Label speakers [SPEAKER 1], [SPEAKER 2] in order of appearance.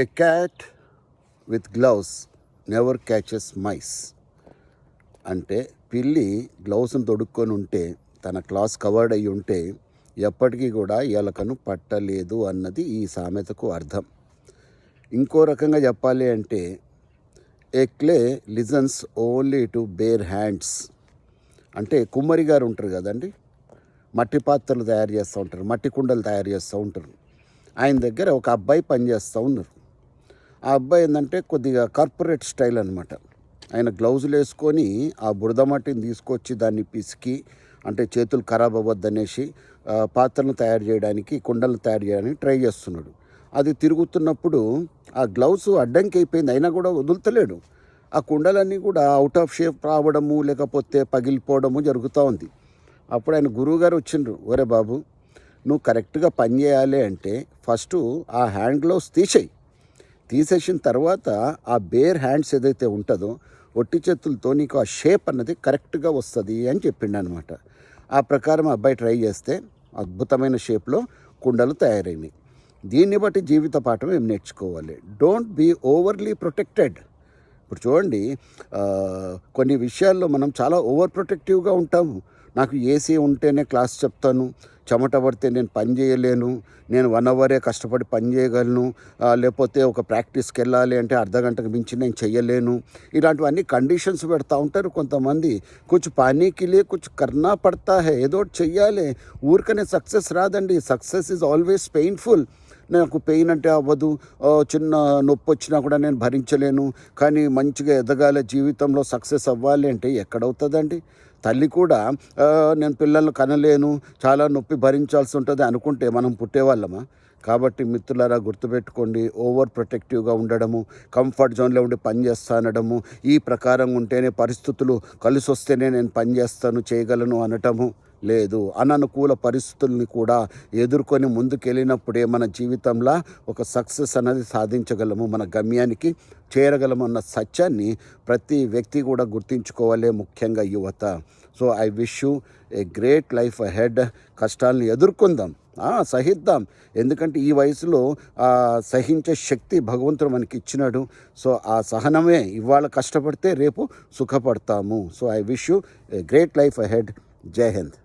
[SPEAKER 1] A cat with gloves never catches mice. అంటే పిల్లి గ్లౌస్ని తొడుక్కొని ఉంటే తన క్లాస్ కవర్డ్ అయ్యి ఉంటే ఎప్పటికీ కూడా ఎలకను పట్టలేదు అన్నది ఈ సామెతకు అర్థం. ఇంకో రకంగా చెప్పాలి అంటే a clay listens only to bare hands. అంటే కుమ్మరి గారు ఉంటారు కదండి, మట్టి పాత్రలు తయారు చేస్తూ ఉంటారు, మట్టి కుండలు తయారు చేస్తూ ఉంటారు. ఆయన దగ్గర ఒక అబ్బాయి పనిచేస్తూ ఉన్నారు. ఆ అబ్బాయి ఏంటంటే కొద్దిగా కార్పొరేట్ స్టైల్ అనమాట. ఆయన గ్లౌజులు వేసుకొని ఆ బురద మట్టిని తీసుకొచ్చి దాన్ని పిసికి, అంటే చేతులు ఖరాబ్ అవ్వద్దనేసి పాత్రలను తయారు చేయడానికి, కుండలను తయారు చేయడానికి ట్రై చేస్తున్నాడు. అది తిరుగుతున్నప్పుడు ఆ గ్లౌస్ అడ్డంకి అయిపోయింది, అయినా కూడా వదులుతలేడు. ఆ కుండలన్నీ కూడా అవుట్ ఆఫ్ షేప్ రావడము లేకపోతే పగిలిపోవడము జరుగుతూ ఉంది. అప్పుడు ఆయన గురువుగారు వచ్చిండ్రు, ఒరే బాబు, నువ్వు కరెక్ట్గా పని చేయాలి అంటే ఫస్ట్ ఆ హ్యాండ్ గ్లౌస్ తీసేసిన తర్వాత ఆ బేర్ హ్యాండ్స్ ఏదైతే ఉంటుందో ఒట్టి చేతులతో నీకు ఆ షేప్ అన్నది కరెక్ట్గా వస్తుంది అని చెప్పిండు అనమాట. ఆ ప్రకారం అబ్బాయి ట్రై చేస్తే అద్భుతమైన షేప్లో కుండలు తయారైనాయి. దీన్ని బట్టి జీవిత పాఠం ఏం నేర్చుకోవాలి? Don't be overly protected. ఇప్పుడు చూడండి, కొన్ని విషయాల్లో మనం చాలా ఓవర్ ప్రొటెక్టివ్గా ఉంటాము. నాకు ఏసీ ఉంటేనే క్లాస్ చెప్తాను, చెమట పడితే నేను పని చేయలేను, నేను 1 అవరే కష్టపడి పని చేయగలను, లేకపోతే ఒక ప్రాక్టీస్కి వెళ్ళాలి అంటే అర్ధగంటకు మించి నేను చెయ్యలేను. ఇలాంటివన్నీ కండిషన్స్ పెడతా ఉంటారు కొంతమంది. కొంచెం పానీకి లే కొంచెం కర్నా పడతా హే, ఏదో చెయ్యాలి. ఊరికనే సక్సెస్ రాదండి. Success is always painful. నాకు పెయిన్ అంటే అవ్వదు, చిన్న నొప్పి వచ్చినా కూడా నేను భరించలేను, కానీ మంచిగా ఎదగాలి, జీవితంలో సక్సెస్ అవ్వాలి అంటే ఎక్కడవుతుందండి? తల్లి కూడా నేను పిల్లల్ని కనలేను, చాలా నొప్పి భరించాల్సి ఉంటుంది అనుకుంటే మనం పుట్టేవాళ్ళమా? కాబట్టి మిత్రులారా, గుర్తుపెట్టుకోండి, ఓవర్ ప్రొటెక్టివ్గా ఉండడము, కంఫర్ట్ జోన్లో ఉండి పని చేస్తా అనడము, ఈ ప్రకారం ఉంటేనే పరిస్థితులు కలిసి వస్తేనే నేను పని చేస్తాను, చేయగలను అనటము లేదు. అననుకూల పరిస్థితుల్ని కూడా ఎదుర్కొని ముందుకెళ్ళినప్పుడే మన జీవితంలో ఒక సక్సెస్ అనేది సాధించగలము, మన గమ్యానికి చేరగలము అన్న సత్యాన్ని ప్రతి వ్యక్తి కూడా గుర్తించుకోవాలి, ముఖ్యంగా యువత. So I wish you a great life ahead. కష్టాలను ఎదుర్కొందాం, సహిద్దాం. ఎందుకంటే ఈ వయసులో సహించే శక్తి భగవంతుడు మనకి ఇచ్చినాడు. సో ఆ సహనమే, ఇవాళ కష్టపడితే రేపు సుఖపడతాము. So I wish you a great life ahead. జై హింద్.